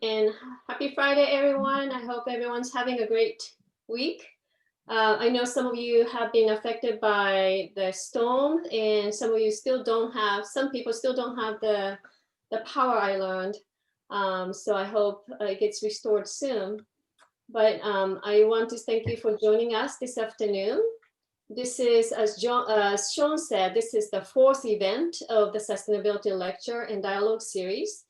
And happy Friday, everyone. I hope everyone's having a great week. I know some of you have been affected by the storm, and some of you still don't have, some people still don't have the power, I learned. So I hope it gets restored soon. But I want to thank you for joining us this afternoon. This is, as Sean said, this is the fourth event of the Sustainability Lecture and Dialogue Series.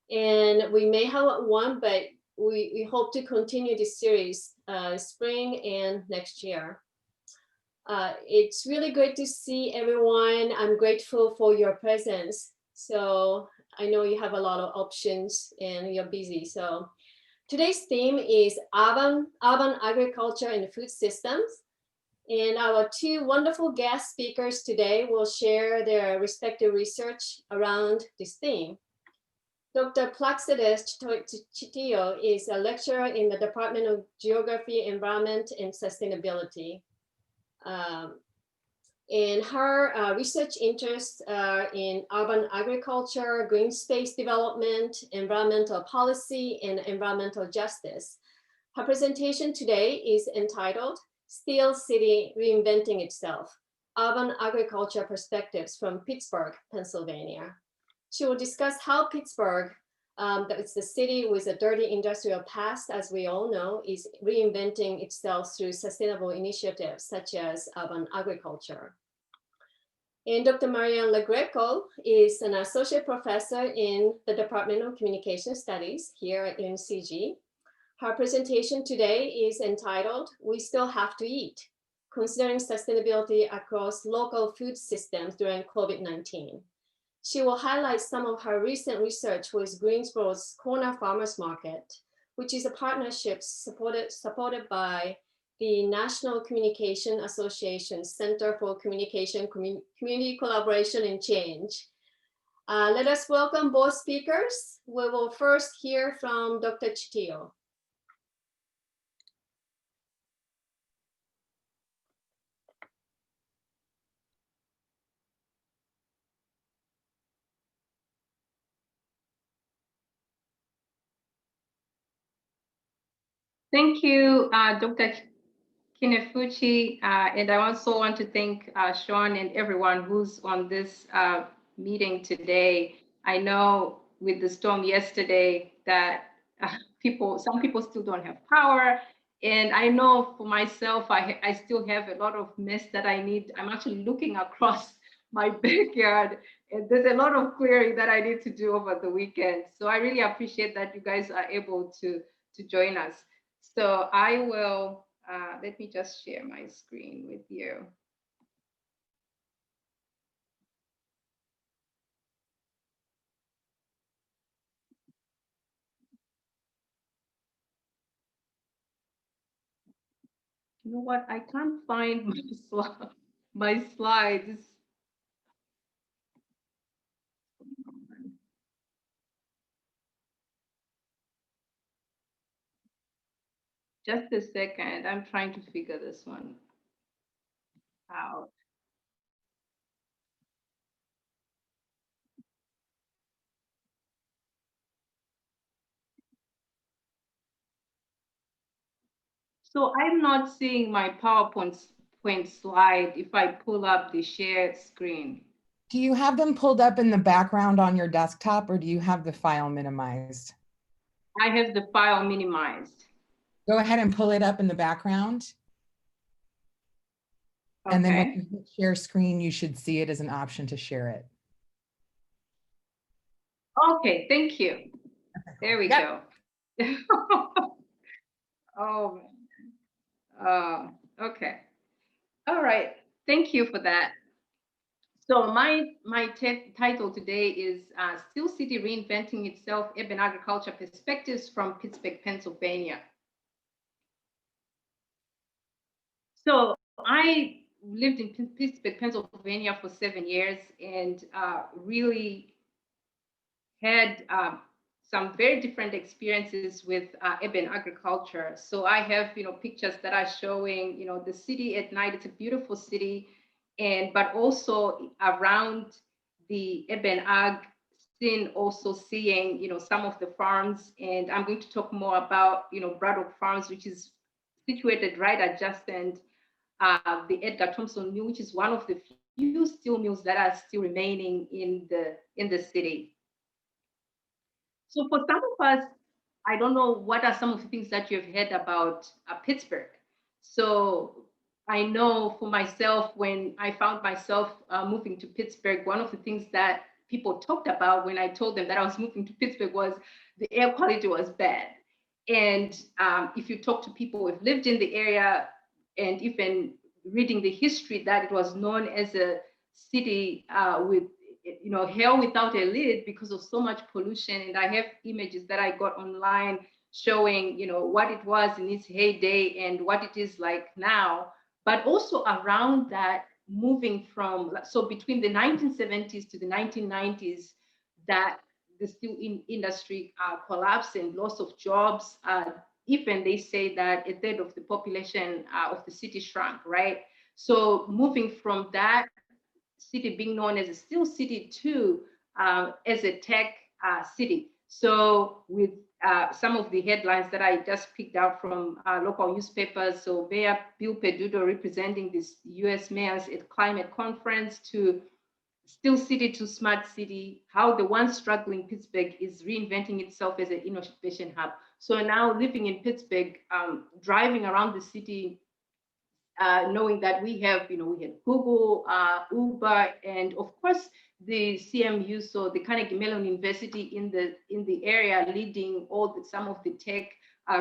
And we may have one, but we hope to continue this series spring and next year. It's really great to see everyone. I'm grateful for your presence. So I know you have a lot of options and you're busy. So today's theme is urban agriculture and food systems. And our two wonderful guest speakers today will share their respective research around this theme. Dr. Plaxedes Chitiyo is a lecturer in the Department of Geography, Environment, and Sustainability. And her research interests are in urban agriculture, green space development, environmental policy, and environmental justice. Her presentation today is entitled Steel City Reinventing Itself, Urban Agriculture Perspectives from Pittsburgh, Pennsylvania. She will discuss how Pittsburgh, it's the city with a dirty industrial past, as we all know, is reinventing itself through sustainable initiatives such as urban agriculture. And Dr. Marianne LaGreco is an associate professor in the Department of Communication Studies here at UNCG. Her presentation today is entitled, We Still Have to Eat, Considering Sustainability Across Local Food Systems During COVID-19. She will highlight some of her recent research with Greensboro's Corner Farmers Market, which is a partnership supported by the National Communication Association Center for Communication, Community Collaboration and Change. Let us welcome both speakers. We will first hear from Dr. Chitiyo. Thank you, Dr. Kinefuchi, and I also want to thank Sean and everyone who's on this meeting today. I know with the storm yesterday that some people still don't have power, and I know for myself, I still have a lot of mess that I need. I'm actually looking across my backyard, and there's a lot of clearing that I need to do over the weekend. So I really appreciate that you guys are able to join us. So I will, let me just share my screen with you. You know what? I can't find my slides. Just a second. I'm trying to figure this one out. So I'm not seeing my PowerPoint slide if I pull up the shared screen. Do you have them pulled up in the background on your desktop, or do you have the file minimized? I have the file minimized. Go ahead and pull it up in the background. Okay. And then when you hit share screen, you should see it as an option to share it. Okay, thank you. Okay, there we go. Oh, okay. All right. Thank you for that. So my title today is Steel City Reinventing Itself, Urban Agriculture Perspectives from Pittsburgh, Pennsylvania. So I lived in Pittsburgh, Pennsylvania for 7 years and really had some very different experiences with urban agriculture. So I have, pictures that are showing, the city at night. It's a beautiful city, but also around the urban ag also seeing, some of the farms, and I'm going to talk more about, Braddock Farms, which is situated right adjacent the Edgar Thompson Mill, which is one of the few steel mills that are still remaining in the city. So for some of us, I don't know what are some of the things that you've heard about Pittsburgh. So I know for myself, when I found myself moving to Pittsburgh, one of the things that people talked about when I told them that I was moving to Pittsburgh was the air quality was bad. And if you talk to people who've lived in the area, and even reading the history, that it was known as a city with hell without a lid because of so much pollution. And I have images that I got online showing what it was in its heyday and what it is like now. But also around that, moving from, so between the 1970s to the 1990s, that the steel industry collapsed and loss of jobs. Even they say that a third of the population of the city shrunk, right? So moving from that city being known as a steel city to as a tech city. So with some of the headlines that I just picked out from local newspapers, so Mayor Bill Peduto representing this US mayors at climate conference, to steel city to smart city, how the once struggling Pittsburgh is reinventing itself as an innovation hub. So now living in Pittsburgh, driving around the city, knowing that we have Google, Uber, and of course the CMU, so the Carnegie Mellon University in the area, leading some of the tech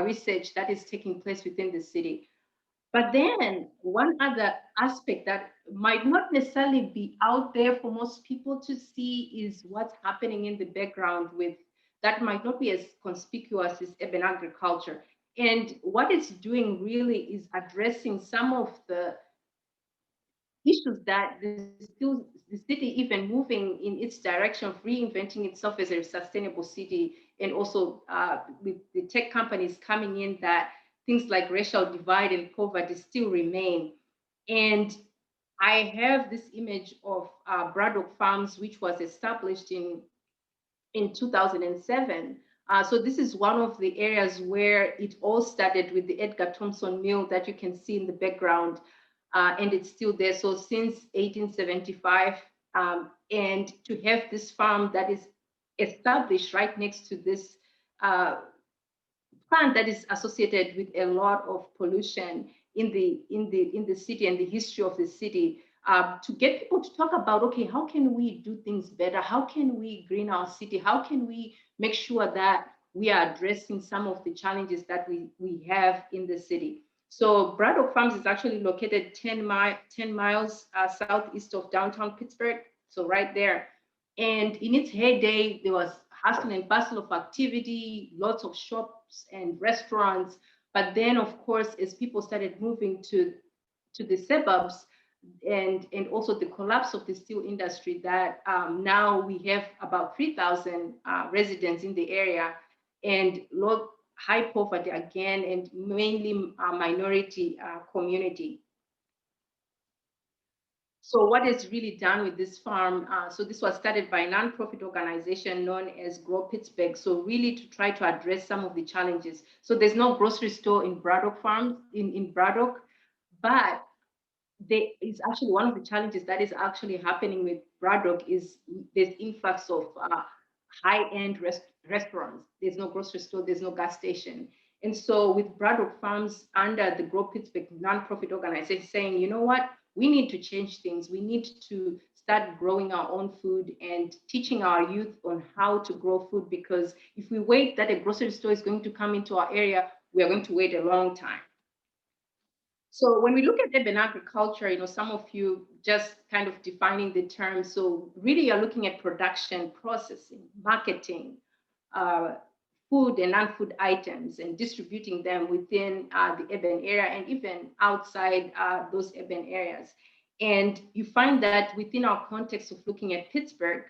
research that is taking place within the city. But then one other aspect that might not necessarily be out there for most people to see is what's happening in the background with that might not be as conspicuous as urban agriculture. And what it's doing really is addressing some of the issues that the city even moving in its direction of reinventing itself as a sustainable city, and also with the tech companies coming in, that things like racial divide and poverty still remain. And I have this image of Braddock Farms, which was established in 2007. So this is one of the areas where it all started, with the Edgar Thompson Mill that you can see in the background, and it's still there. So since 1875, and to have this farm that is established right next to this plant that is associated with a lot of pollution in the city and the history of the city, to get people to talk about, okay, how can we do things better? How can we green our city? How can we make sure that we are addressing some of the challenges that we have in the city? So Braddock Farms is actually located 10 miles southeast of downtown Pittsburgh, so right there. And in its heyday, there was hustle and bustle of activity, lots of shops and restaurants. But then, of course, as people started moving to the suburbs, and also the collapse of the steel industry, that now we have about 3,000 residents in the area, and high poverty again, and mainly minority community. So what is really done with this farm? So this was started by a nonprofit organization known as Grow Pittsburgh. So really to try to address some of the challenges. So there's no grocery store in Braddock Farms, in Braddock, but there is actually one of the challenges that is actually happening with Braddock is there's influx of high-end restaurants. There's no grocery store, there's no gas station. And so with Braddock Farms under the Grow Pittsburgh nonprofit organization saying, you know what, we need to change things. We need to start growing our own food and teaching our youth on how to grow food, because if we wait that a grocery store is going to come into our area, we are going to wait a long time. So when we look at urban agriculture, some of you just kind of defining the term. So really you're looking at production, processing, marketing, food and non-food items, and distributing them within the urban area and even outside those urban areas. And you find that within our context of looking at Pittsburgh,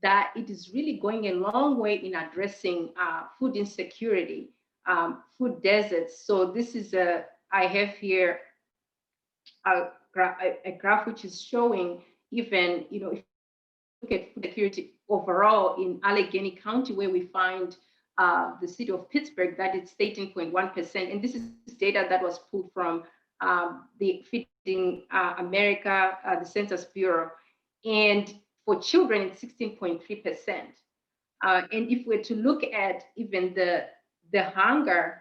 that it is really going a long way in addressing food insecurity, food deserts. So this is I have here a graph which is showing even, if you look at food security overall in Allegheny County, where we find the city of Pittsburgh, that it's 18.1%. And this is data that was pulled from the Feeding America, the Census Bureau. And for children, it's 16.3%. And if we're to look at even the hunger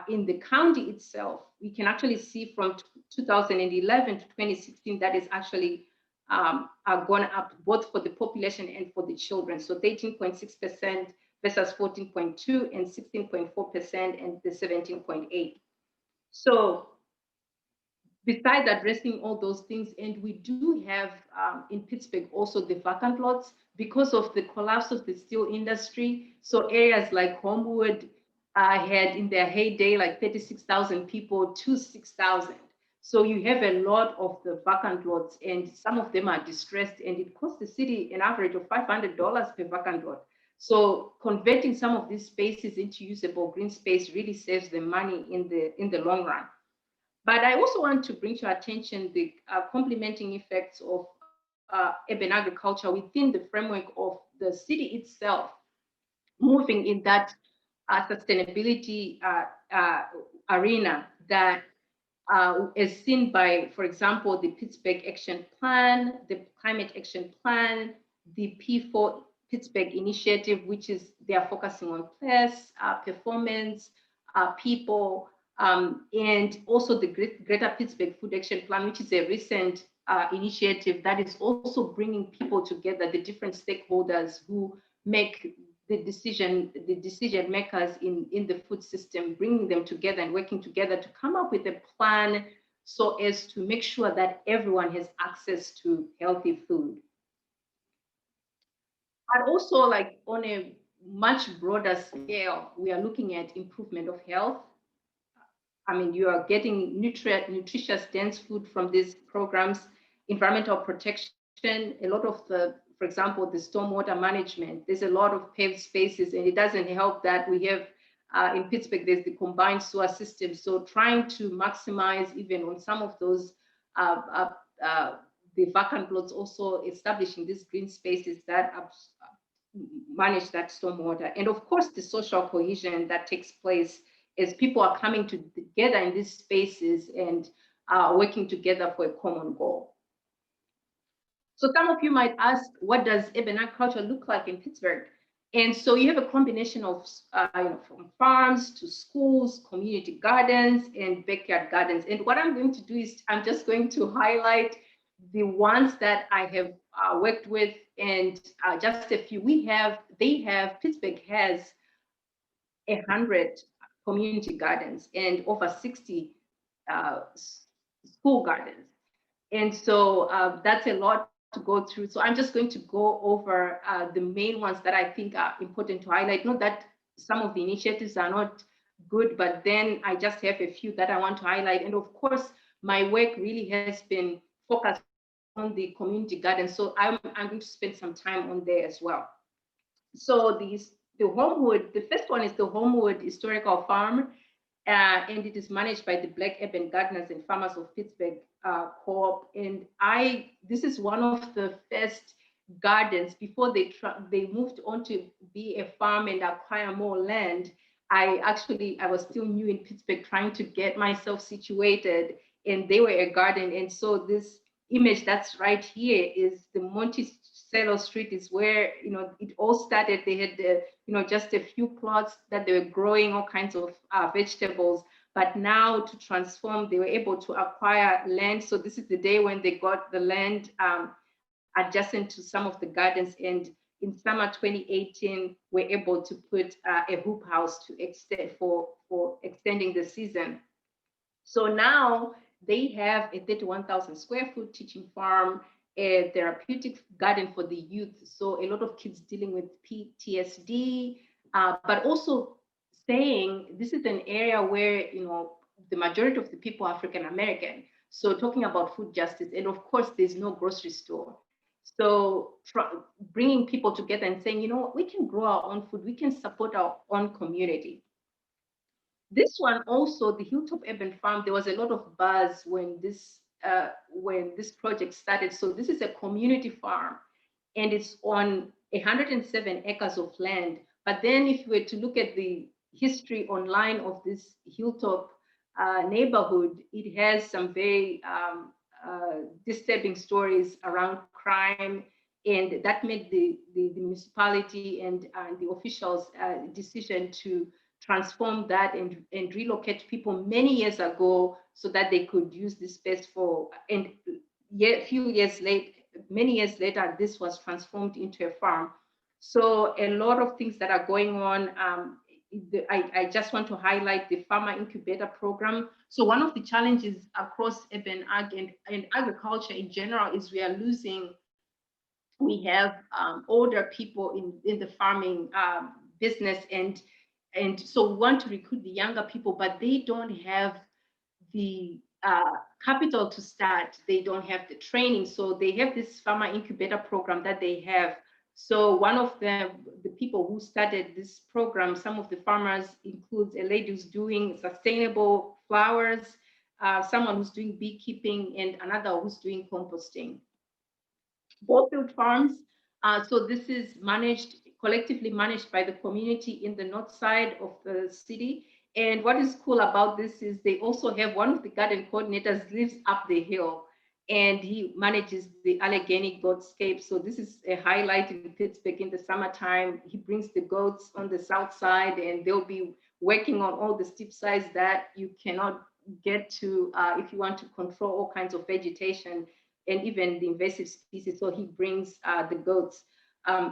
in the county itself, we can actually see from 2011 to 2016 that is actually gone up both for the population and for the children. So 13.6% versus 14.2% and 16.4% and the 17.8%. So besides addressing all those things, and we do have in Pittsburgh also the vacant lots because of the collapse of the steel industry. So areas like Homewood had in their heyday like 36,000 people to 6,000. So you have a lot of the vacant lots, and some of them are distressed, and it costs the city an average of $500 per vacant lot. So converting some of these spaces into usable green space really saves them money in the long run. But I also want to bring to your attention the complementing effects of urban agriculture within the framework of the city itself, moving in that sustainability arena that is seen by, for example, the Pittsburgh Action Plan, the Climate Action Plan, the P4 Pittsburgh Initiative, which is they are focusing on place, performance, people, and also the Greater Pittsburgh Food Action Plan, which is a recent initiative that is also bringing people together, the different stakeholders who make the decision makers in the food system, bringing them together and working together to come up with a plan so as to make sure that everyone has access to healthy food. But also, like on a much broader scale, we are looking at improvement of health. I mean, you are getting nutritious, dense food from these programs, environmental protection, a lot of the, for example, the stormwater management. There's a lot of paved spaces, and it doesn't help that we have in Pittsburgh, there's the combined sewer system. So trying to maximize even on some of those, the vacant lots, also establishing these green spaces that manage that stormwater. And of course, the social cohesion that takes place as people are coming together in these spaces and working together for a common goal. So some of you might ask, what does urban agriculture look like in Pittsburgh? And so you have a combination of from farms to schools, community gardens, and backyard gardens. And what I'm going to do is I'm just going to highlight the ones that I have worked with, and just a few. Pittsburgh has 100 community gardens and over 60 school gardens. And so that's a lot to go through. So I'm just going to go over the main ones that I think are important to highlight. Not that some of the initiatives are not good, but then I just have a few that I want to highlight. And of course, my work really has been focused on the community gardens. So I'm going to spend some time on there as well. So the Homewood, the first one is the Homewood Historical Farm, and it is managed by the Black Urban Gardeners and Farmers of Pittsburgh Co-op. And this is one of the first gardens before they moved on to be a farm and acquire more land. I was still new in Pittsburgh, trying to get myself situated, and they were a garden. And so this image that's right here is the Monticello Street is where it all started. They had just a few plots that they were growing all kinds of vegetables, but now to transform, they were able to acquire land. So this is the day when they got the land adjacent to some of the gardens, and in summer 2018 we're able to put a hoop house to extend for extending the season. So now they have a 31,000 square foot teaching farm, a therapeutic garden for the youth. So a lot of kids dealing with PTSD, but also saying this is an area where, the majority of the people are African American. So talking about food justice, and of course, there's no grocery store. So bringing people together and saying, we can grow our own food, we can support our own community. This one also, the Hilltop Urban Farm, there was a lot of buzz when this project started. So this is a community farm, and it's on 107 acres of land. But then if you were to look at the history online of this Hilltop neighborhood, it has some very disturbing stories around crime, and that made the municipality and the officials' decision to transform that and relocate people many years ago so that they could use this space for, and many years later, this was transformed into a farm. So a lot of things that are going on. I just want to highlight the farmer incubator program. So one of the challenges across urban ag and agriculture in general is we have older people in the farming business, and so we want to recruit the younger people, but they don't have the capital to start. They don't have the training. So they have this farmer incubator program that they have. So one of the people who started this program, some of the farmers includes a lady who's doing sustainable flowers, someone who's doing beekeeping, and another who's doing composting. Bowfield Farms. So this is collectively managed by the community in the north side of the city. And what is cool about this is they also have one of the garden coordinators lives up the hill, and he manages the Allegheny goatscape. So this is a highlight in Pittsburgh in the summertime. He brings the goats on the south side, and they'll be working on all the steep sides that you cannot get to if you want to control all kinds of vegetation and even the invasive species. So he brings the goats.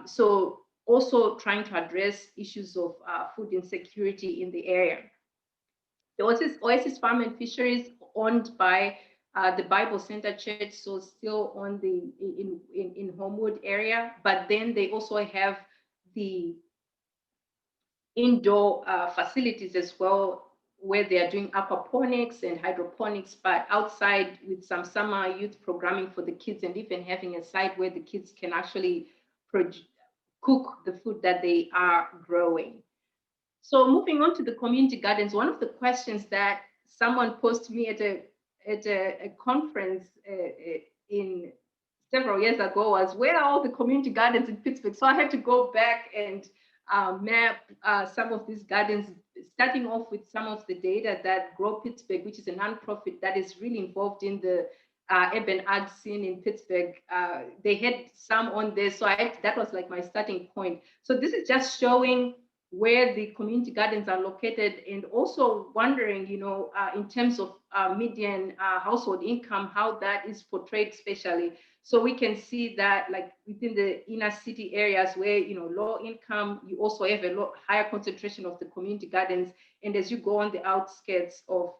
So also trying to address issues of food insecurity in the area. The Oasis Farm and Fisheries, owned by the Bible Center Church, so still on the in Homewood area, but then they also have the indoor facilities as well, where they are doing aquaponics and hydroponics, but outside with some summer youth programming for the kids, and even having a site where the kids can actually cook the food that they are growing. So moving on to the community gardens, one of the questions that someone posed to me at a conference in several years ago was, where are all the community gardens in Pittsburgh? So I had to go back and map some of these gardens, starting off with some of the data that Grow Pittsburgh, which is a nonprofit that is really involved in the urban ag scene in Pittsburgh. They had some on there, so that was like my starting point. So this is just showing where the community gardens are located, and also wondering, in terms of median household income, how that is portrayed spatially. So we can see that, like within the inner city areas where, low income, you also have a higher concentration of the community gardens. And as you go on the outskirts of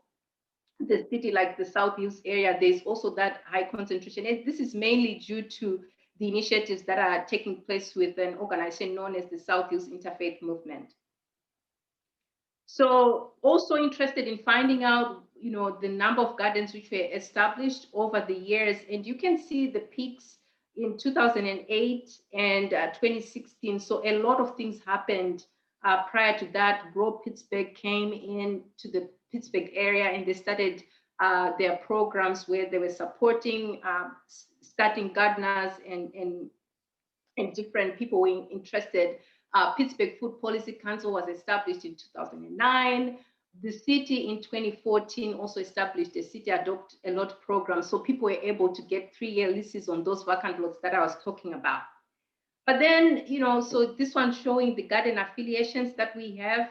the city, like the South Hills area, there's also that high concentration. And this is mainly due to the initiatives that are taking place with an organization known as the South Hills Interfaith Movement. So also interested in finding out, the number of gardens which were established over the years. And you can see the peaks in 2008 and 2016. So a lot of things happened prior to that. Grow Pittsburgh came into the Pittsburgh area, and they started their programs where they were supporting starting gardeners and different people were interested. Pittsburgh Food Policy Council was established in 2009. The city in 2014 also established a City Adopt a Lot program. So people were able to get 3-year leases on those vacant lots that I was talking about. But then, so this one showing the garden affiliations that we have.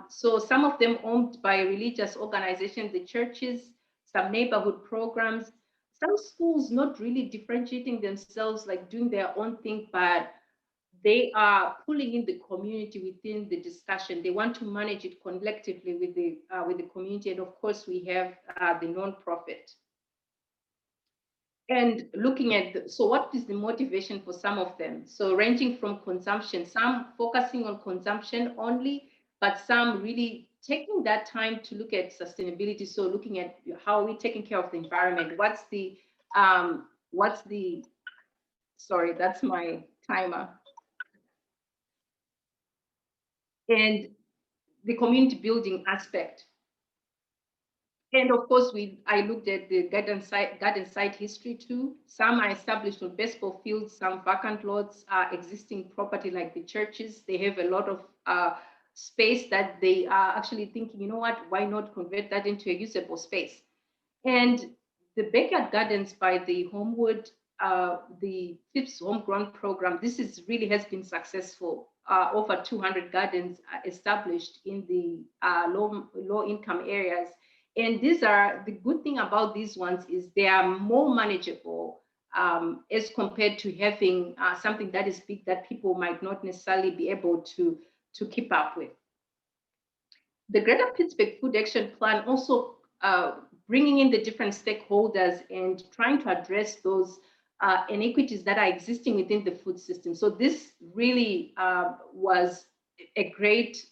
So some of them owned by religious organizations, the churches, some neighborhood programs, some schools not really differentiating themselves, like doing their own thing, but they are pulling in the community within the discussion. They want to manage it collectively with the community. And of course, we have the nonprofit. And looking at, so what is the motivation for some of them? So ranging from consumption, some focusing on consumption only, but some really taking that time to look at sustainability. So looking at how are we taking care of the environment? Sorry, that's my timer. And the community building aspect. So this is just showing where the community gardens are located in Pittsburgh. So a lot of things happened prior to that. Grow Pittsburgh came into the Pittsburgh area, and they started their programs where they were supporting starting gardeners and different people were interested. And of course, I looked at the garden site history too. Some are established on baseball fields, some vacant lots are existing property like the churches. They have a lot of space that they are actually thinking, you know what, why not convert that into a usable space? And the backyard gardens by the Homewood, the Phipps Homegrown program, this is really has been successful. Over 200 gardens established in the low income areas. And these are, the good thing about these ones is they are more manageable as compared to having something that is big that people might not necessarily be able to keep up with. The Greater Pittsburgh Food Action Plan also bringing in the different stakeholders and trying to address those inequities that are existing within the food system. So this really was a great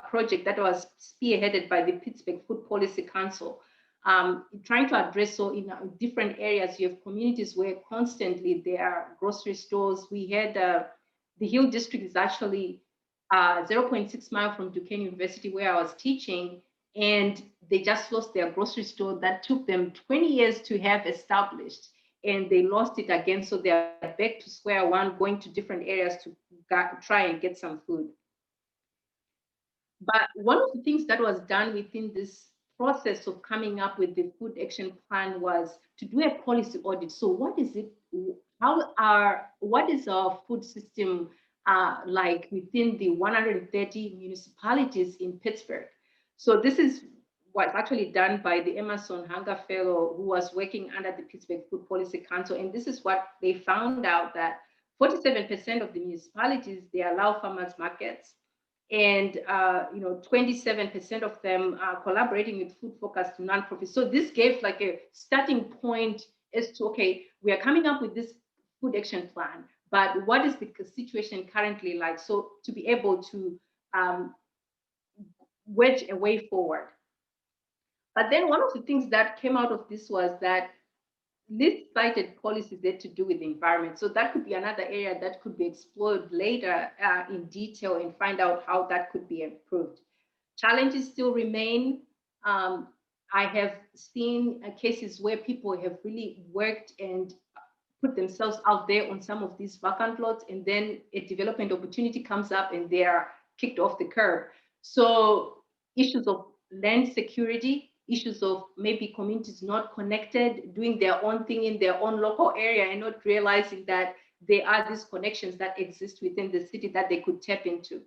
project that was spearheaded by the Pittsburgh Food Policy Council, trying to address, so in different areas, you have communities where constantly there are grocery stores. We had the Hill District is actually 0.6 miles from Duquesne University where I was teaching, and they just lost their grocery store that took them 20 years to have established, and they lost it again. So they're back to square one, going to different areas to try and get some food. But one of the things that was done within this process of coming up with the food action plan was to do a policy audit. So what is it? What is our food system like within the 130 municipalities in Pittsburgh? So this is what's actually done by the Emerson Hunger Fellow, who was working under the Pittsburgh Food Policy Council. And this is what they found out, that 47% of the municipalities, they allow farmers markets. And 27% of them are collaborating with food-focused nonprofits. So this gave like a starting point as to, okay, we are coming up with this food action plan, but what is the situation currently like? So to be able to wedge a way forward. But then one of the things that came out of this was that this cited policies that to do with the environment. So that could be another area that could be explored later in detail and find out how that could be improved. Challenges still remain. I have seen cases where people have really worked and put themselves out there on some of these vacant lots, and then a development opportunity comes up and they are kicked off the curb. So issues of land security, issues of maybe communities not connected, doing their own thing in their own local area and not realizing that there are these connections that exist within the city that they could tap into.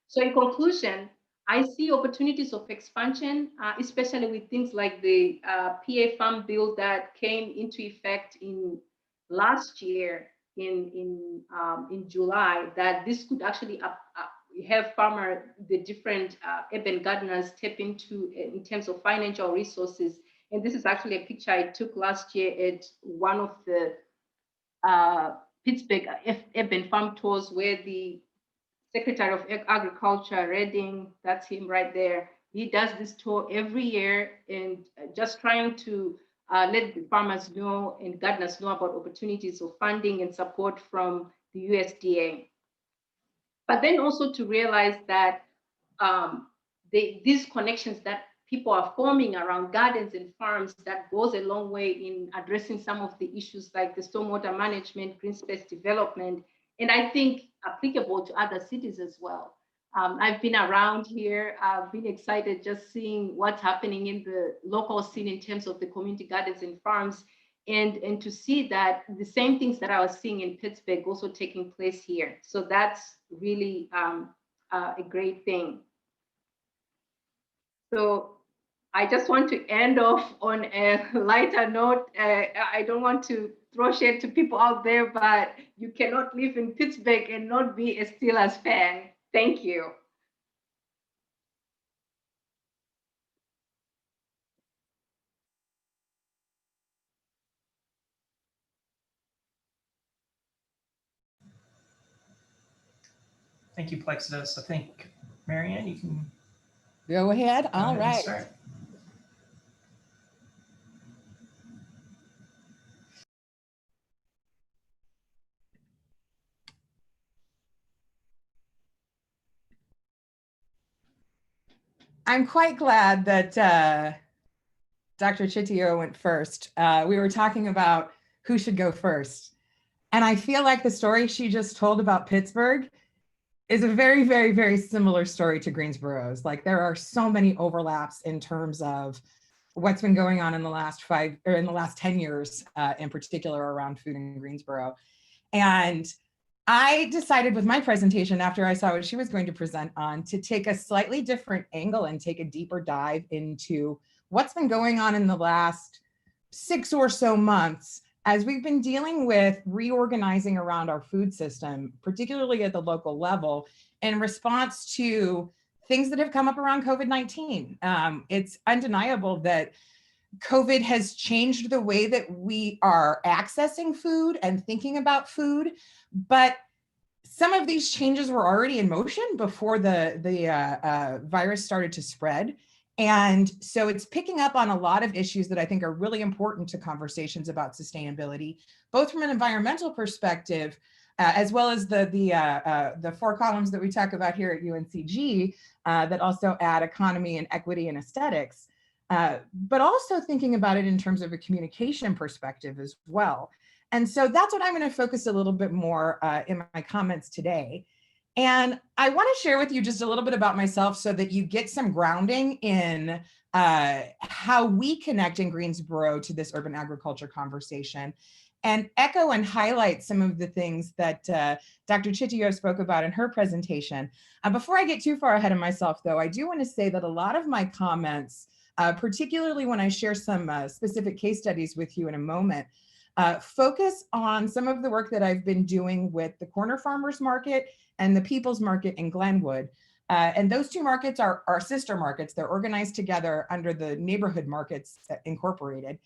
So in conclusion, I see opportunities of expansion, especially with things like the PA Farm Bill that came into effect in last year in July, that this could actually have the different urban gardeners tap into in terms of financial resources. And this is actually a picture I took last year at one of the Pittsburgh urban farm tours, where the Secretary of Agriculture, Redding, that's him right there, he does this tour every year, and just trying to let the farmers know and gardeners know about opportunities of funding and support from the USDA. But then also to realize that these connections that people are forming around gardens and farms, that goes a long way in addressing some of the issues like the stormwater management, green space development, and I think applicable to other cities as well. I've been around here. I've been excited just seeing what's happening in the local scene in terms of the community gardens and farms, and to see that the same things that I was seeing in Pittsburgh also taking place here. So that's really a great thing. So I just want to end off on a lighter note. I don't want to throw shade to people out there, but you cannot live in Pittsburgh and not be a Steelers fan. Thank you. Thank you, Plaxedes. I think, Marianne, you can Go ahead. All right. Start. I'm quite glad that Dr. Chitiyo went first, we were talking about who should go first. And I feel like the story she just told about Pittsburgh is a very, very, very similar story to Greensboro's. Like there are so many overlaps in terms of what's been going on in the last 10 years, in particular around food in Greensboro. And I decided with my presentation, after I saw what she was going to present on, to take a slightly different angle and take a deeper dive into what's been going on in the last 6 or so months as we've been dealing with reorganizing around our food system, particularly at the local level, in response to things that have come up around COVID-19. It's undeniable that COVID has changed the way that we are accessing food and thinking about food, but some of these changes were already in motion before the virus started to spread. And so it's picking up on a lot of issues that I think are really important to conversations about sustainability, both from an environmental perspective, as well as the 4 columns that we talk about here at UNCG that also add economy and equity and aesthetics, but also thinking about it in terms of a communication perspective as well. And so that's what I'm going to focus a little bit more in my comments today. And I want to share with you just a little bit about myself so that you get some grounding in how we connect in Greensboro to this urban agriculture conversation, and echo and highlight some of the things that Dr. Chitiyo spoke about in her presentation. Before I get too far ahead of myself, though, I do want to say that a lot of my comments, particularly when I share some specific case studies with you in a moment, focus on some of the work that I've been doing with the Corner Farmers Market and the People's Market in Glenwood. And those 2 markets are sister markets. They're organized together under the Neighborhood Markets Incorporated.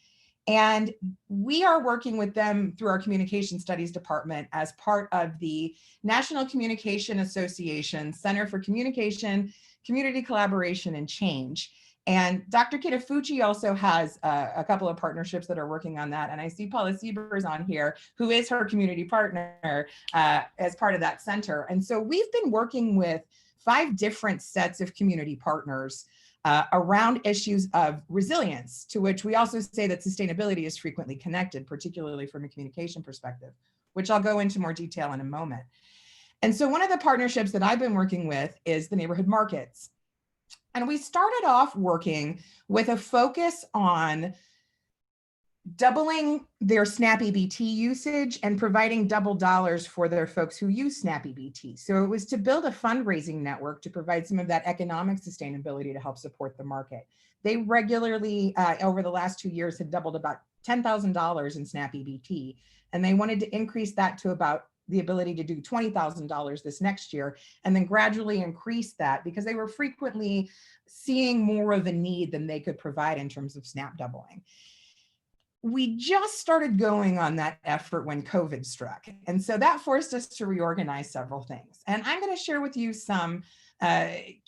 And we are working with them through our Communication Studies Department as part of the National Communication Association Center for Communication, Community Collaboration, and Change. And Dr. Kitafuchi also has a couple of partnerships that are working on that. And I see Paula Siebers on here, who is her community partner as part of that center. And so we've been working with 5 different sets of community partners around issues of resilience, to which we also say that sustainability is frequently connected, particularly from a communication perspective, which I'll go into more detail in a moment. And so one of the partnerships that I've been working with is the neighborhood markets. And we started off working with a focus on doubling their SNAP-EBT usage and providing double dollars for their folks who use SNAP-EBT. So it was to build a fundraising network to provide some of that economic sustainability to help support the market. They regularly, over the last 2 years, had doubled about $10,000 in SNAP-EBT, and they wanted to increase that to about the ability to do $20,000 this next year, and then gradually increase that because they were frequently seeing more of a need than they could provide in terms of SNAP doubling. We just started going on that effort when COVID struck. And so that forced us to reorganize several things. And I'm going to share with you some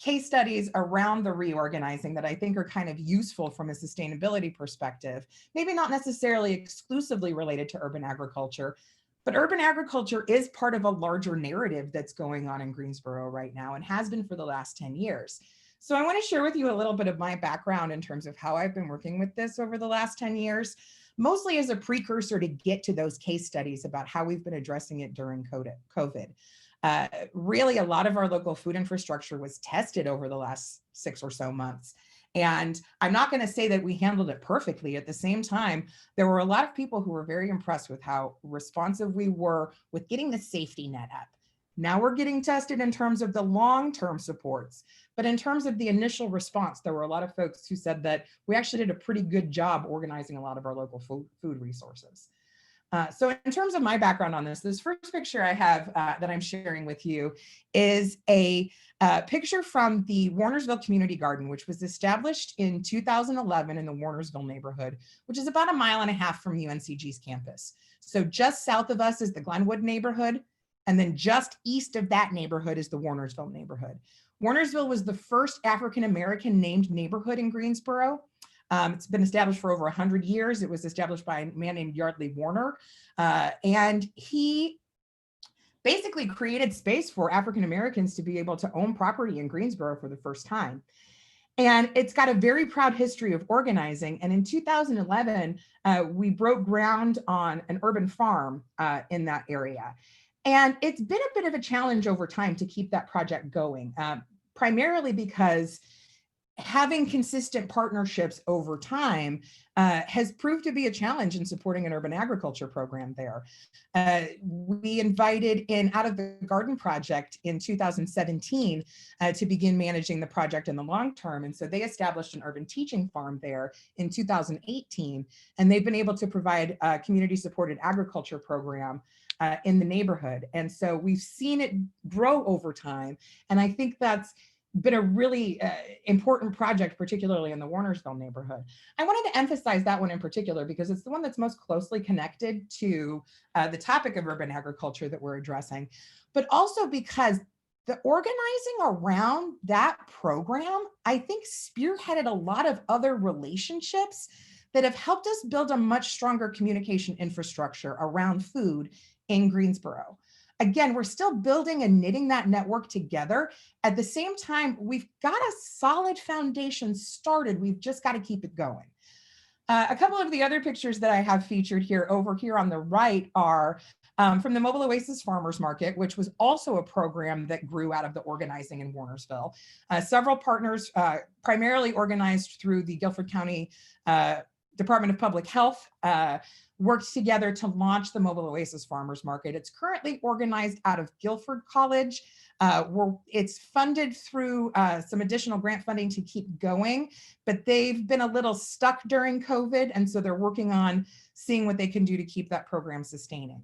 case studies around the reorganizing that I think are kind of useful from a sustainability perspective, maybe not necessarily exclusively related to urban agriculture, but urban agriculture is part of a larger narrative that's going on in Greensboro right now and has been for the last 10 years. So I want to share with you a little bit of my background in terms of how I've been working with this over the last 10 years, mostly as a precursor to get to those case studies about how we've been addressing it during COVID. Really, a lot of our local food infrastructure was tested over the last 6 or so months. And I'm not going to say that we handled it perfectly. At the same time, there were a lot of people who were very impressed with how responsive we were with getting the safety net up. Now we're getting tested in terms of the long-term supports, but in terms of the initial response, there were a lot of folks who said that we actually did a pretty good job organizing a lot of our local food resources. So in terms of my background on this first picture I have that I'm sharing with you is a picture from the Warnersville Community Garden, which was established in 2011 in the Warnersville neighborhood, which is about 1.5 miles from UNCG's campus. So just south of us is the Glenwood neighborhood, and then just east of that neighborhood is the Warnersville neighborhood. Warnersville was the first African-American named neighborhood in Greensboro. It's been established for over 100 years. It was established by a man named Yardley Warner, and he basically created space for African Americans to be able to own property in Greensboro for the first time. And it's got a very proud history of organizing. And in 2011, we broke ground on an urban farm in that area. And it's been a bit of a challenge over time to keep that project going, primarily because having consistent partnerships over time has proved to be a challenge in supporting an urban agriculture program there. We invited in Out of the Garden project in 2017 to begin managing the project in the long term. And so they established an urban teaching farm there in 2018, and they've been able to provide a community supported agriculture program in the neighborhood. And so we've seen it grow over time. And I think that's been a really important project, particularly in the Warnersville neighborhood. I wanted to emphasize that one in particular because it's the one that's most closely connected to the topic of urban agriculture that we're addressing, but also because the organizing around that program, I think, spearheaded a lot of other relationships that have helped us build a much stronger communication infrastructure around food in Greensboro. Again, we're still building and knitting that network together. At the same time, we've got a solid foundation started. We've just got to keep it going. A couple of the other pictures that I have featured here over here on the right are from the Mobile Oasis Farmers Market, which was also a program that grew out of the organizing in Warnersville. Several partners, primarily organized through the Guilford County Department of Public Health, worked together to launch the Mobile Oasis Farmers Market. It's currently organized out of Guilford College. It's funded through some additional grant funding to keep going, but they've been a little stuck during COVID, and so they're working on seeing what they can do to keep that program sustaining.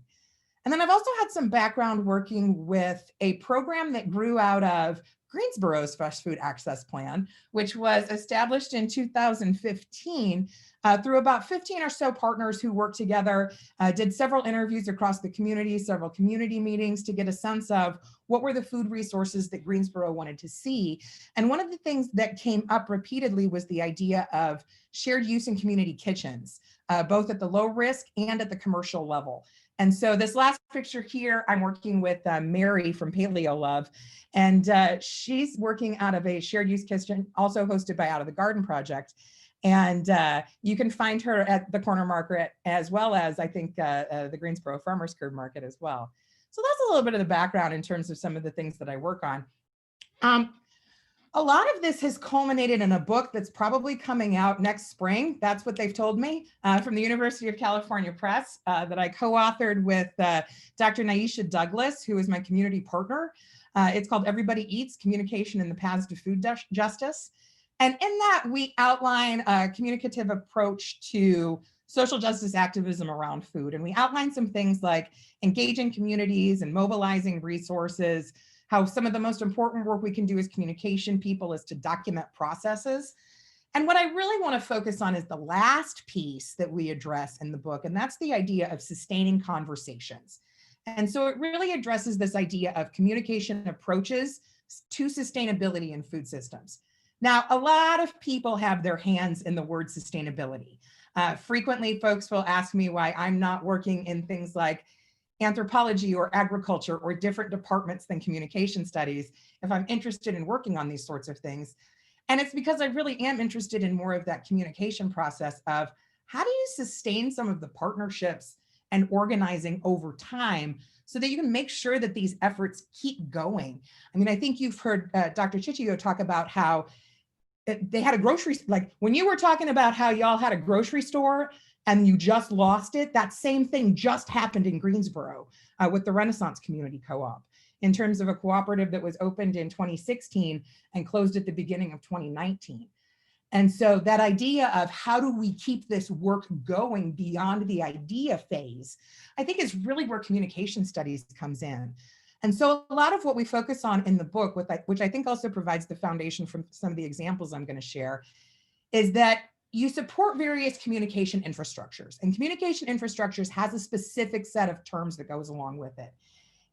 And then I've also had some background working with a program that grew out of Greensboro's Fresh Food Access Plan, which was established in 2015 through about 15 or so partners who worked together, did several interviews across the community, several community meetings to get a sense of what were the food resources that Greensboro wanted to see. And one of the things that came up repeatedly was the idea of shared use in community kitchens, both at the low risk and at the commercial level. And so this last picture here, I'm working with Mary from Paleo Love, and she's working out of a shared use kitchen, also hosted by Out of the Garden Project. And you can find her at the corner market, as well as I think the Greensboro Farmers Curb Market as well. So that's a little bit of the background in terms of some of the things that I work on. A lot of this has culminated in a book that's probably coming out next spring. That's what they've told me from the University of California Press that I co-authored with Dr. Naisha Douglas, who is my community partner. It's called Everybody Eats: Communication in the Paths to Food Justice. And in that, we outline a communicative approach to social justice activism around food. And we outline some things like engaging communities and mobilizing resources, how some of the most important work we can do as communication people is to document processes. And what I really want to focus on is the last piece that we address in the book, and that's the idea of sustaining conversations. And so it really addresses this idea of communication approaches to sustainability in food systems. Now, a lot of people have their hands in the word sustainability. Frequently, folks will ask me why I'm not working in things like anthropology or agriculture or different departments than communication studies if I'm interested in working on these sorts of things. And it's because I really am interested in more of that communication process of how do you sustain some of the partnerships and organizing over time so that you can make sure that these efforts keep going. I mean, I think you've heard Dr. Chitiyo talk about how they had a grocery, like when you were talking about how y'all had a grocery store and you just lost it, that same thing just happened in Greensboro with the Renaissance Community Co-op in terms of a cooperative that was opened in 2016 and closed at the beginning of 2019. And so that idea of how do we keep this work going beyond the idea phase, I think is really where communication studies comes in. And so a lot of what we focus on in the book, which I think also provides the foundation from some of the examples I'm going to share, is that you support various communication infrastructures, and communication infrastructures has a specific set of terms that goes along with it.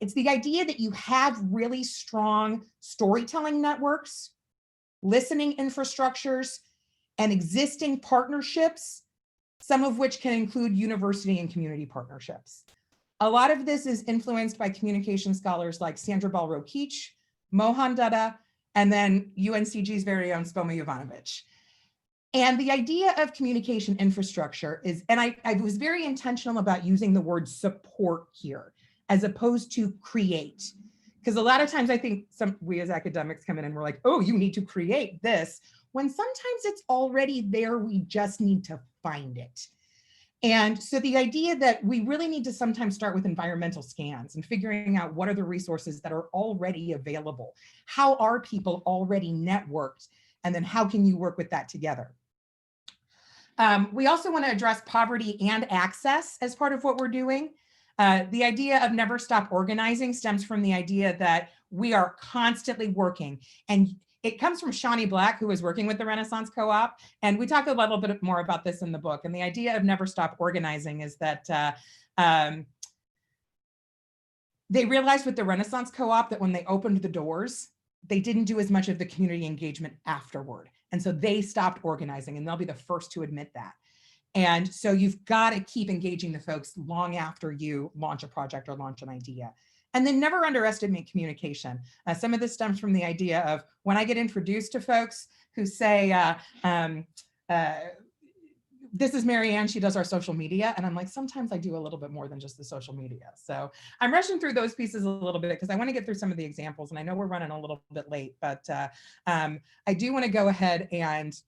It's the idea that you have really strong storytelling networks, listening infrastructures, and existing partnerships, some of which can include university and community partnerships. A lot of this is influenced by communication scholars like Sandra Ball-Rokeach, Mohan Dutta, and then UNCG's very own Spoma Jovanovic. And the idea of communication infrastructure is, and I was very intentional about using the word support here, as opposed to create. Because a lot of times I think we as academics come in and we're like, oh, you need to create this, when sometimes it's already there, we just need to find it. And so the idea that we really need to sometimes start with environmental scans and figuring out what are the resources that are already available? How are people already networked? And then how can you work with that together? We also want to address poverty and access as part of what we're doing. The idea of never stop organizing stems from the idea that we are constantly working, and it comes from Shawnee Black, who was working with the Renaissance Co-op. And we talk a little bit more about this in the book. And the idea of never stop organizing is that they realized with the Renaissance Co-op that when they opened the doors, they didn't do as much of the community engagement afterward. And so they stopped organizing, and they'll be the first to admit that. And so you've got to keep engaging the folks long after you launch a project or launch an idea. And then never underestimate communication. Some of this stems from the idea of when I get introduced to folks who say, this is Marianne, she does our social media. And I'm like, sometimes I do a little bit more than just the social media. So I'm rushing through those pieces a little bit because I want to get through some of the examples. And I know we're running a little bit late, but I do want to go ahead and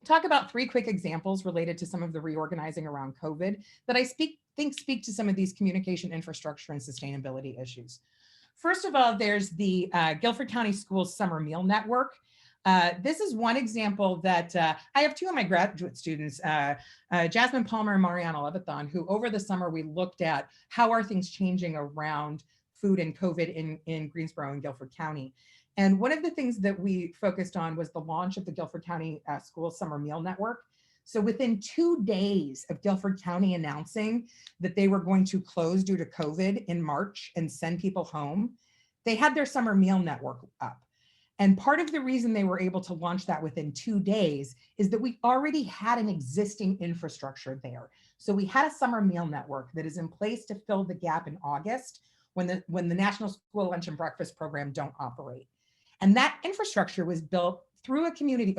talk about 3 quick examples related to some of the reorganizing around COVID that I think speak to some of these communication infrastructure and sustainability issues. First of all, there's the Guilford County Schools Summer Meal Network. This is one example that I have 2 of my graduate students, Jasmine Palmer and Mariana Levithon, who over the summer we looked at how are things changing around food and COVID in Greensboro and Guilford County. And one of the things that we focused on was the launch of the Guilford County Schools Summer Meal Network. So within 2 days of Guilford County announcing that they were going to close due to COVID in March and send people home, they had their summer meal network up. And part of the reason they were able to launch that within 2 days is that we already had an existing infrastructure there. So we had a summer meal network that is in place to fill the gap in August when the National School Lunch and Breakfast Program don't operate. And that infrastructure was built through a community,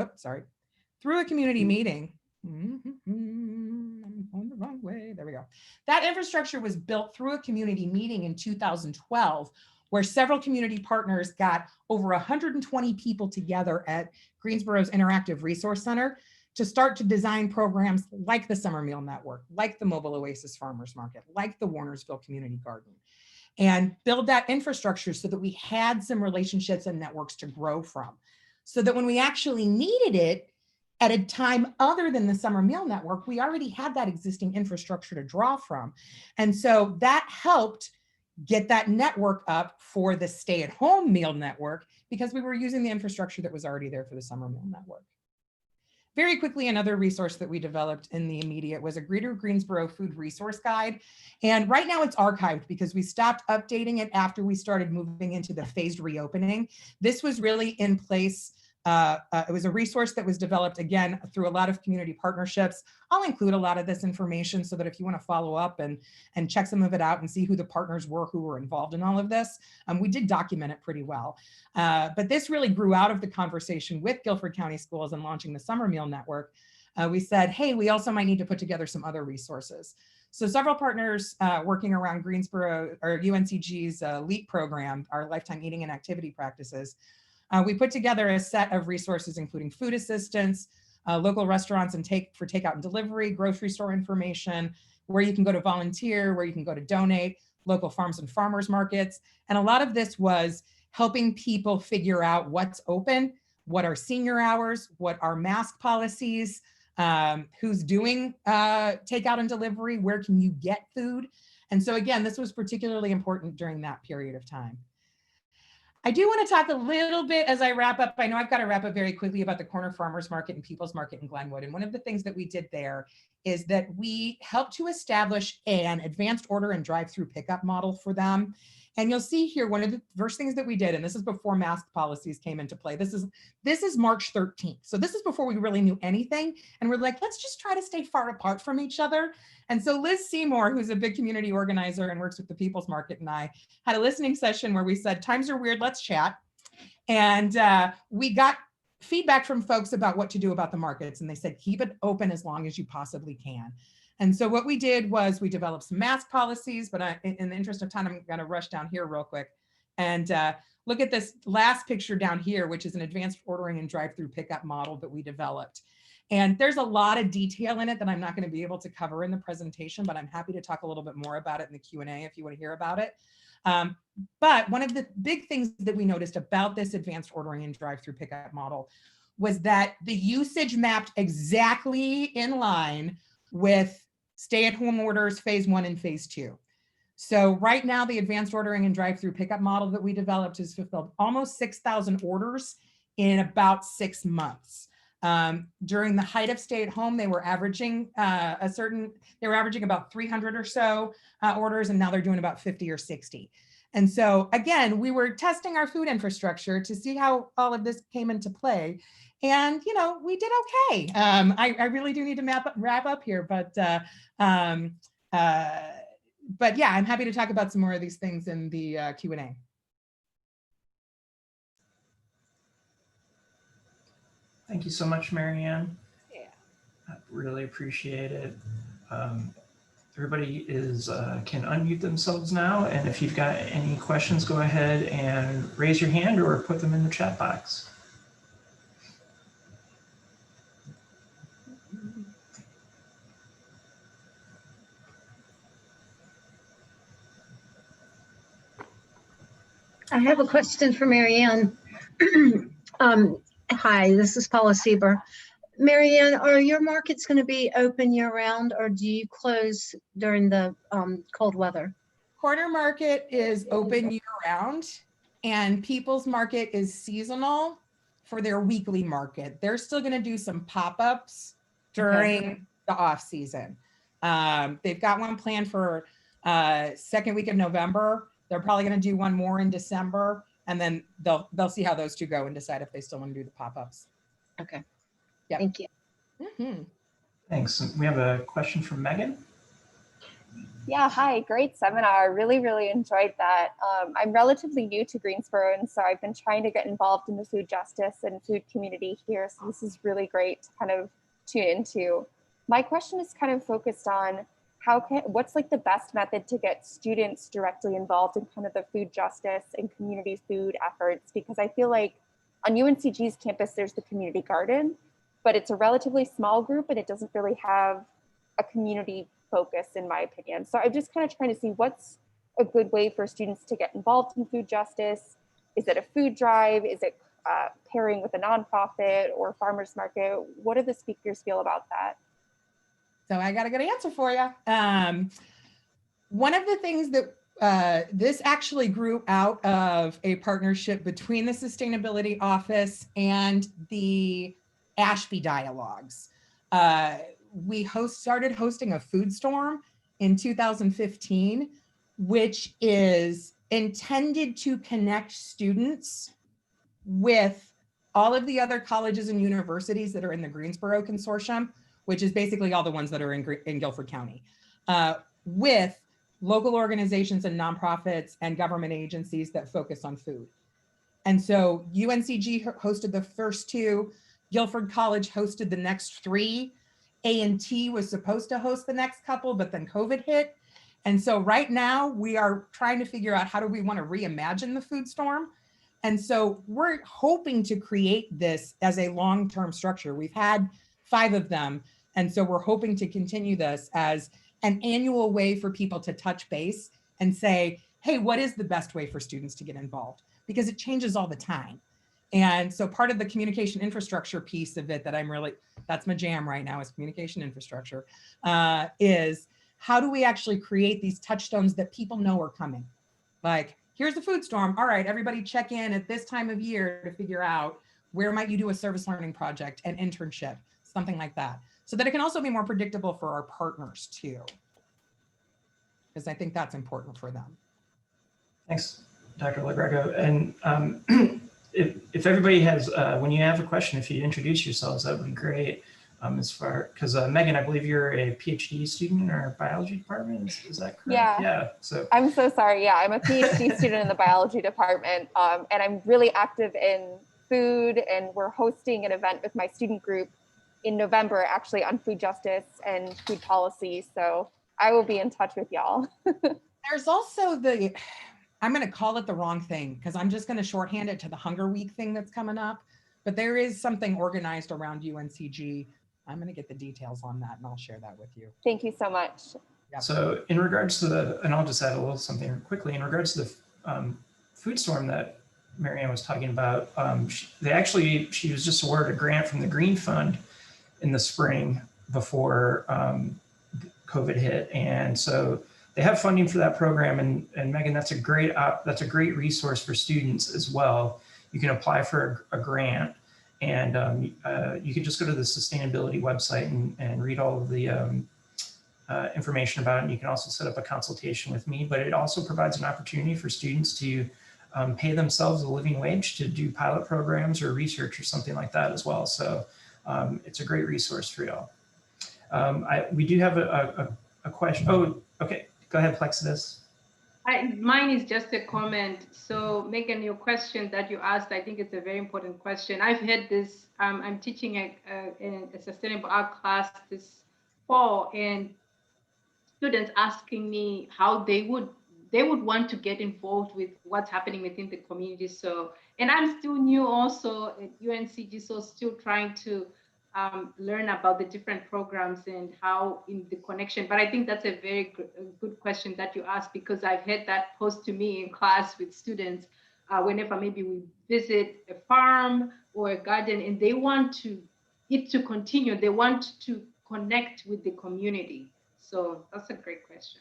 through a community meeting. I'm going the wrong way. There we go. That infrastructure was built through a community meeting in 2012, where several community partners got over 120 people together at Greensboro's Interactive Resource Center to start to design programs like the Summer Meal Network, like the Mobile Oasis Farmers Market, like the Warnersville Community Garden, and build that infrastructure so that we had some relationships and networks to grow from. So that when we actually needed it at a time other than the Summer Meal Network, we already had that existing infrastructure to draw from. And so that helped get that network up for the stay-at-home meal network because we were using the infrastructure that was already there for the Summer Meal Network. Very quickly, another resource that we developed in the immediate was a Greater Greensboro Food Resource Guide. And right now it's archived because we stopped updating it after we started moving into the phased reopening. This was really in place. It was a resource that was developed, again, through a lot of community partnerships. I'll include a lot of this information so that if you want to follow up and check some of it out and see who the partners were who were involved in all of this, we did document it pretty well. But this really grew out of the conversation with Guilford County Schools and launching the Summer Meal Network. We said, hey, we also might need to put together some other resources. So several partners working around Greensboro or UNCG's LEAP program, our Lifetime Eating and Activity Practices, we put together a set of resources, including food assistance, local restaurants and for takeout and delivery, grocery store information, where you can go to volunteer, where you can go to donate, local farms and farmers markets. And a lot of this was helping people figure out what's open, what are senior hours, what are mask policies, who's doing takeout and delivery, where can you get food? And so again, this was particularly important during that period of time. I do want to talk a little bit as I wrap up. I know I've got to wrap up very quickly about the Corner Farmers Market and People's Market in Glenwood. And one of the things that we did there is that we helped to establish an advanced order and drive-through pickup model for them. And you'll see here, one of the first things that we did, and this is before mask policies came into play. This is March 13th. So this is before we really knew anything. And we're like, let's just try to stay far apart from each other. And so Liz Seymour, who's a big community organizer and works with the People's Market, and I had a listening session where we said, times are weird, let's chat. And we got feedback from folks about what to do about the markets. And they said, keep it open as long as you possibly can. And so what we did was we developed some mask policies, but in the interest of time, I'm going to rush down here real quick and look at this last picture down here, which is an advanced ordering and drive-through pickup model that we developed. And there's a lot of detail in it that I'm not going to be able to cover in the presentation, but I'm happy to talk a little bit more about it in the Q&A if you want to hear about it. But one of the big things that we noticed about this advanced ordering and drive-through pickup model was that the usage mapped exactly in line with stay-at-home orders phase 1 and phase 2. So right now, the advanced ordering and drive-through pickup model that we developed has fulfilled almost 6,000 orders in about 6 months. During the height of stay-at-home, they were averaging about 300 or so orders, and now they're doing about 50 or 60. And so again, we were testing our food infrastructure to see how all of this came into play. And, you know, we did okay. I really do need to wrap up here, but yeah, I'm happy to talk about some more of these things in the Q&A. Thank you so much, Marianne. Yeah. I really appreciate it. Everybody can unmute themselves now, and if you've got any questions, go ahead and raise your hand or put them in the chat box. I have a question for Marianne. Hi, this is Paula Sieber. Marianne, are your markets going to be open year-round, or do you close during the cold weather? Corner Market is open year-round, and People's Market is seasonal for their weekly market. They're still going to do some pop-ups during the off-season. They've got one planned for second week of November. They're probably going to do one more in December, and then they'll see how those two go and decide if they still want to do the pop-ups. Okay. Yep. Thank you. Mm-hmm. Thanks. We have a question from Megan. Yeah, hi, great seminar. Really, really enjoyed that. I'm relatively new to Greensboro, and so I've been trying to get involved in the food justice and food community here. So this is really great to kind of tune into. My question is kind of focused on what's like the best method to get students directly involved in kind of the food justice and community food efforts, because I feel like on UNCG's campus, there's the community garden, but it's a relatively small group and it doesn't really have a community focus, in my opinion. So I'm just kind of trying to see what's a good way for students to get involved in food justice. Is it a food drive? Is it pairing with a nonprofit or farmer's market? What do the speakers feel about that? So I got a good answer for you. One of the things that this actually grew out of a partnership between the Sustainability Office and the Ashby Dialogues. We started hosting a food storm in 2015, which is intended to connect students with all of the other colleges and universities that are in the Greensboro Consortium, which is basically all the ones that are in Guilford County, with local organizations and nonprofits and government agencies that focus on food. And so UNCG hosted the first two, Guilford College hosted the next three, A&T was supposed to host the next couple, but then COVID hit. And so right now we are trying to figure out how do we want to reimagine the food storm. And so we're hoping to create this as a long-term structure. We've had 5 of them. And so we're hoping to continue this as an annual way for people to touch base and say, hey, what is the best way for students to get involved? Because it changes all the time. And so part of the communication infrastructure piece of it that that's my jam right now is communication infrastructure, is how do we actually create these touchstones that people know are coming? Like, here's the food storm. All right, everybody check in at this time of year to figure out where might you do a service learning project, an internship, something like that. So that it can also be more predictable for our partners too, because I think that's important for them. Thanks, Dr. LaGreco. And if everybody has, when you have a question, if you introduce yourselves, that would be great. as far, because Megan, I believe you're a PhD student in our biology department. Is that correct? Yeah. Yeah. So I'm so sorry. Yeah, I'm a PhD student in the biology department, and I'm really active in food, and we're hosting an event with my student group in November, actually, on food justice and food policy. So I will be in touch with y'all. There's also I'm going to call it the wrong thing because I'm just going to shorthand it to the Hunger Week thing that's coming up. But there is something organized around UNCG. I'm going to get the details on that and I'll share that with you. Thank you so much. Yep. So in regards to and I'll just add a little something quickly, in regards to the food storm that Marianne was talking about, she was just awarded a grant from the Green Fund in the spring before COVID hit. And so they have funding for that program. And Megan, that's a great resource for students as well. You can apply for a grant, and you can just go to the sustainability website and read all of the information about it. And you can also set up a consultation with me, but it also provides an opportunity for students to pay themselves a living wage to do pilot programs or research or something like that as well. So it's a great resource for y'all. We do have a question. Oh, okay. Go ahead, Plaxedes. Mine is just a comment. So Megan, your question that you asked, I think it's a very important question. I've had this, I'm teaching a sustainable art class this fall, and students asking me how they would want to get involved with what's happening within the community. So, and I'm still new also at UNCG, so still trying to learn about the different programs and how in the connection. But I think that's a very good question that you asked, because I've had that posed to me in class with students whenever maybe we visit a farm or a garden and they want it to continue, they want to connect with the community. So that's a great question.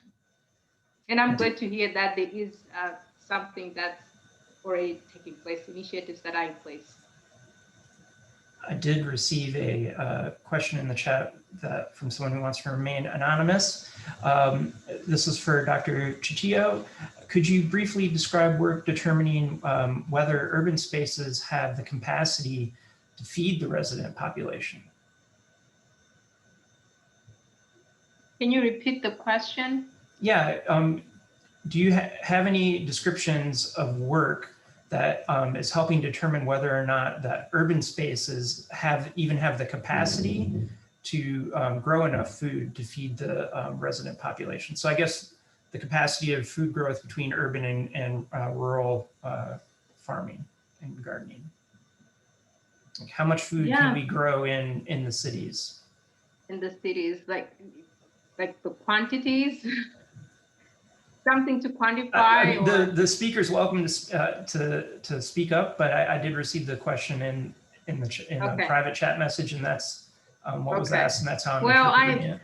And I'm glad to hear that there is something that's already taking place, initiatives that are in place. I did receive a question in the chat from someone who wants to remain anonymous. This is for Dr. Chitiyo. Could you briefly describe work determining whether urban spaces have the capacity to feed the resident population? Can you repeat the question? Yeah. Do you have any descriptions of work that is helping determine whether or not that urban spaces even have the capacity to grow enough food to feed the resident population? So I guess the capacity of food growth between urban and rural farming and gardening. Like how much food can we grow in the cities? In the cities, like the quantities. Something to quantify. I mean, the speaker's welcome to speak up, but I did receive the question in a private chat message, and that's what was asked, and that's how I'm interpreting it.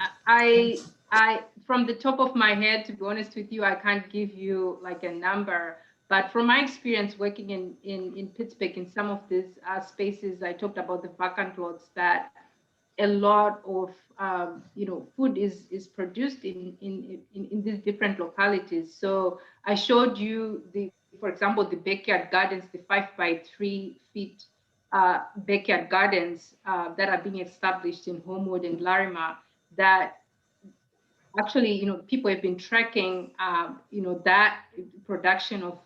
I from the top of my head, to be honest with you, I can't give you like a number, but from my experience working in Pittsburgh in some of these spaces, I talked about the vacant lots that a lot of food is produced in these different localities. So I showed you for example, the backyard gardens, the 5 by 3 feet backyard gardens that are being established in Homewood and Larimer. That actually, people have been tracking, that production of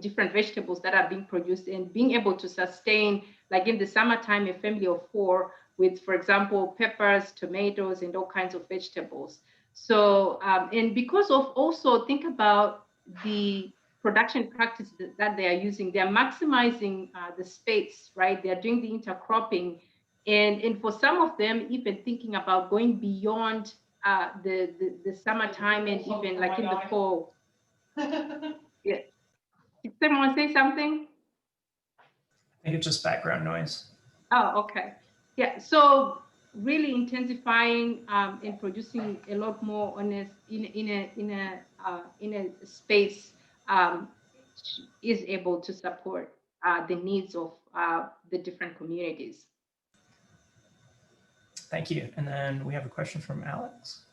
different vegetables that are being produced and being able to sustain, like in the summertime, a family of 4. With, for example, peppers, tomatoes, and all kinds of vegetables. So, and because of also think about the production practices that they are using, they are maximizing the space, right? They are doing the intercropping. And for some of them, even thinking about going beyond the summertime and even like in the fall. Yeah. Did someone say something? I think it's just background noise. Oh, okay. Yeah, so really intensifying and producing a lot more in a space is able to support the needs of the different communities. Thank you. And then we have a question from Alex.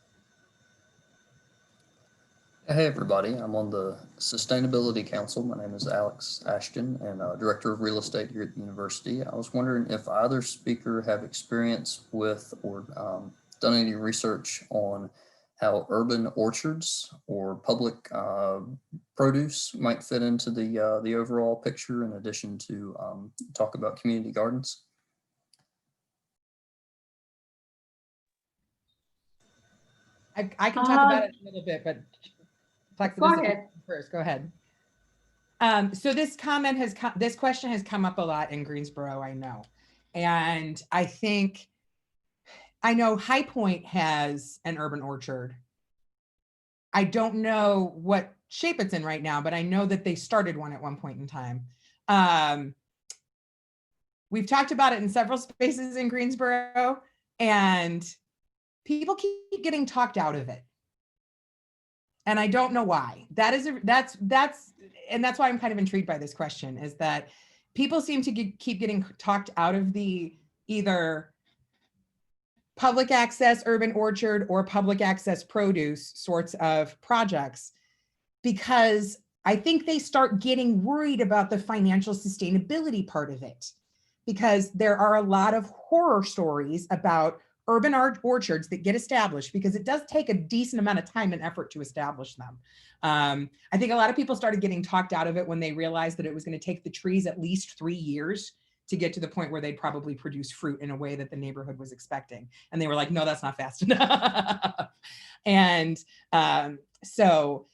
Hey everybody, I'm on the Sustainability Council. My name is Alex Ashton and Director of Real Estate here at the university. I was wondering if either speaker have experience with or done any research on how urban orchards or public produce might fit into the overall picture, in addition to talk about community gardens. I can talk about it a little bit, but Go ahead. First, go ahead. So this question has come up a lot in Greensboro, I know. And I know High Point has an urban orchard. I don't know what shape it's in right now, but I know that they started one at one point in time. We've talked about it in several spaces in Greensboro, and people keep getting talked out of it. And I don't know why. That's why I'm kind of intrigued by this question, is that people seem to keep getting talked out of the either public access urban orchard or public access produce sorts of projects, because I think they start getting worried about the financial sustainability part of it, because there are a lot of horror stories about urban orchards that get established, because it does take a decent amount of time and effort to establish them. I think a lot of people started getting talked out of it when they realized that it was going to take the trees at least 3 years to get to the point where they'd probably produce fruit in a way that the neighborhood was expecting. And they were like, no, that's not fast enough. And so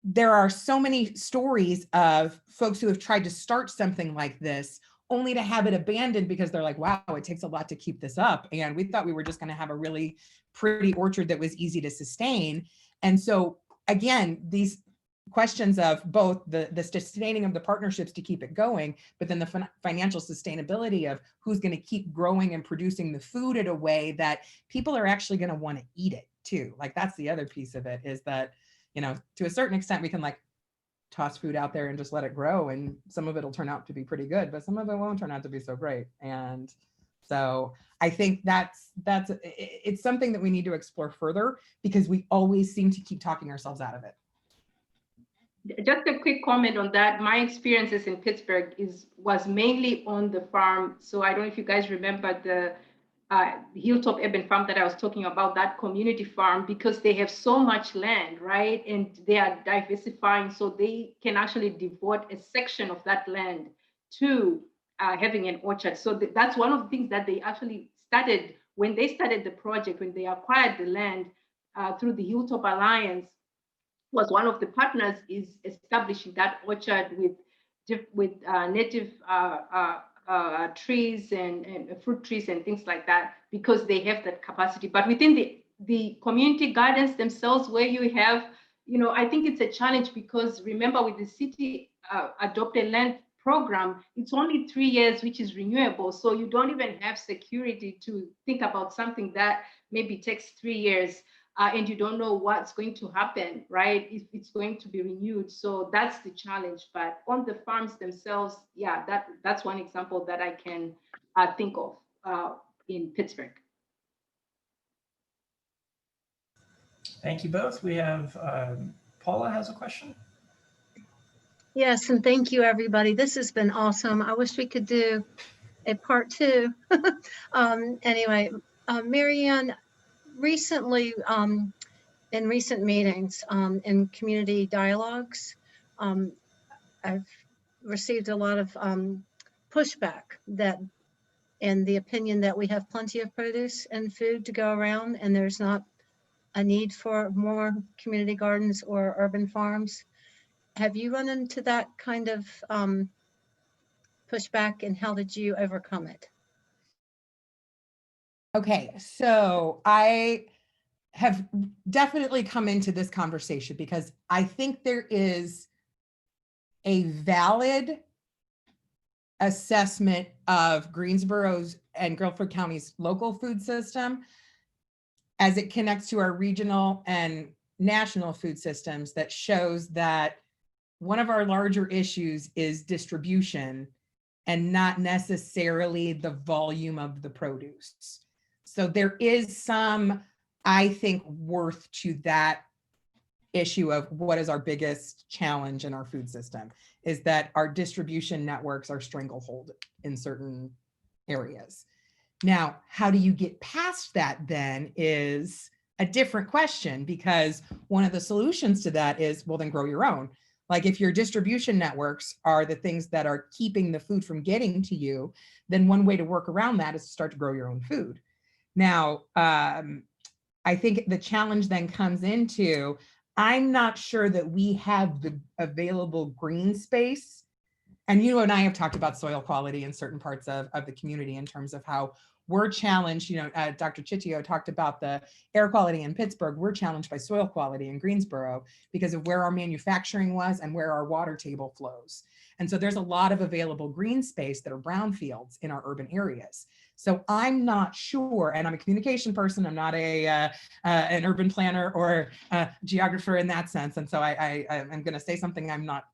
there are so many stories of folks who have tried to start something like this only to have it abandoned because they're like, wow, it takes a lot to keep this up. And we thought we were just going to have a really pretty orchard that was easy to sustain. And so again, these questions of both the sustaining of the partnerships to keep it going, but then the financial sustainability of who's going to keep growing and producing the food in a way that people are actually going to want to eat it too. Like, that's the other piece of it, is that, you know, to a certain extent, we can like toss food out there and just let it grow, and some of it'll turn out to be pretty good, but some of it won't turn out to be so great. And so I think it's something that we need to explore further, because we always seem to keep talking ourselves out of it. Just a quick comment on that. My experiences in Pittsburgh was mainly on the farm. So I don't know if you guys remember the Hilltop urban farm that I was talking about, that community farm, because they have so much land, right? And they are diversifying, so they can actually devote a section of that land to having an orchard. So that's one of the things that they actually started when they started the project, when they acquired the land through the Hilltop Alliance. Was one of the partners is establishing that orchard with native trees and fruit trees and things like that, because they have that capacity. But within the community gardens themselves, where you have, you know, I think it's a challenge, because remember, with the city adopted land program, it's only 3 years, which is renewable. So you don't even have security to think about something that maybe takes 3 years. And you don't know what's going to happen, right? If it's going to be renewed. So that's the challenge. But on the farms themselves, yeah, that's one example that I can think of in Pittsburgh. Thank you both. We have Paula has a question. Yes, and thank you, everybody. This has been awesome. I wish we could do a part 2. Anyway, Marianne, recently, in recent meetings, in community dialogues, I've received a lot of pushback and the opinion that we have plenty of produce and food to go around, and there's not a need for more community gardens or urban farms. Have you run into that kind of pushback, and how did you overcome it? Okay, so I have definitely come into this conversation because I think there is a valid assessment of Greensboro's and Guilford County's local food system as it connects to our regional and national food systems, that shows that one of our larger issues is distribution and not necessarily the volume of the produce. So there is some, I think, worth to that issue of what is our biggest challenge in our food system, is that our distribution networks are stranglehold in certain areas. Now, how do you get past that then is a different question, because one of the solutions to that is, well, then grow your own. Like if your distribution networks are the things that are keeping the food from getting to you, then one way to work around that is to start to grow your own food. Now, I think the challenge then comes into, I'm not sure that we have the available green space. And you and I have talked about soil quality in certain parts of the community in terms of how we're challenged. Dr. Chitiyo talked about the air quality in Pittsburgh. We're challenged by soil quality in Greensboro because of where our manufacturing was and where our water table flows. And so there's a lot of available green space that are brownfields in our urban areas. So I'm not sure, and I'm a communication person, I'm not an urban planner or a geographer in that sense. And so I'm gonna say something I'm not,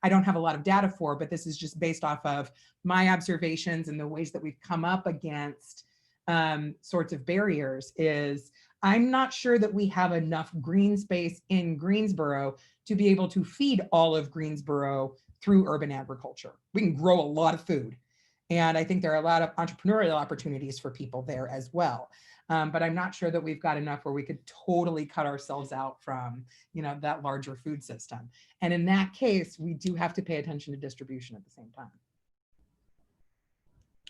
I don't have a lot of data for, but this is just based off of my observations and the ways that we've come up against sorts of barriers. Is I'm not sure that we have enough green space in Greensboro to be able to feed all of Greensboro through urban agriculture. We can grow a lot of food. And I think there are a lot of entrepreneurial opportunities for people there as well. But I'm not sure that we've got enough where we could totally cut ourselves out from, that larger food system. And in that case, we do have to pay attention to distribution at the same time.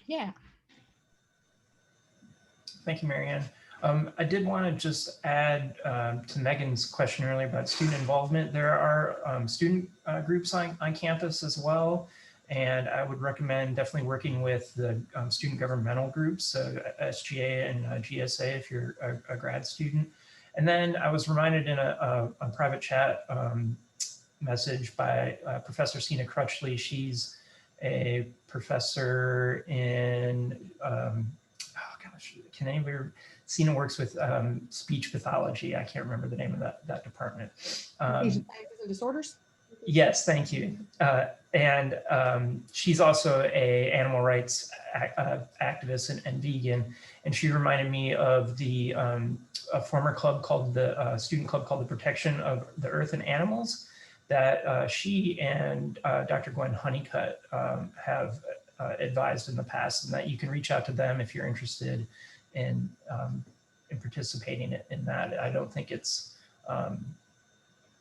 Yeah. Thank you, Marianne. I did want to just add to Megan's question earlier about student involvement. There are student groups on campus as well. And I would recommend definitely working with the student governmental groups, so SGA and GSA if you're a grad student. And then I was reminded in a private chat message by Professor Sina Crutchley. She's a professor in, Sina works with speech pathology. I can't remember the name of that department. Asian and disorders? Yes, thank you. And she's also a animal rights activist and vegan. And she reminded me of the a former club called the student club called the Protection of the Earth and Animals that she and Dr. Gwen Honeycutt have advised in the past, and that you can reach out to them if you're interested in participating in that. I don't think it's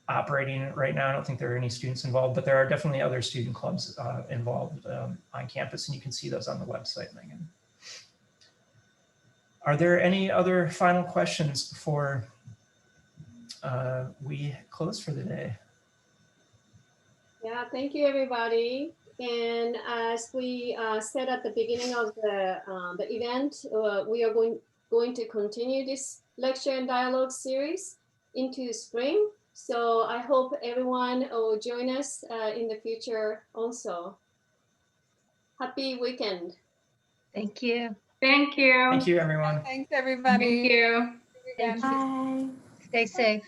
operating right now. I don't think there are any students involved, but there are definitely other student clubs involved on campus, and you can see those on the website, Megan. Are there any other final questions before we close for the day? Yeah, thank you, everybody. And as we said at the beginning of the event, we are going to continue this lecture and dialogue series into spring. So I hope everyone will join us in the future also. Happy weekend. Thank you. Thank you. Thank you, everyone. Thanks, everybody. Thank you. Thank you. Stay safe.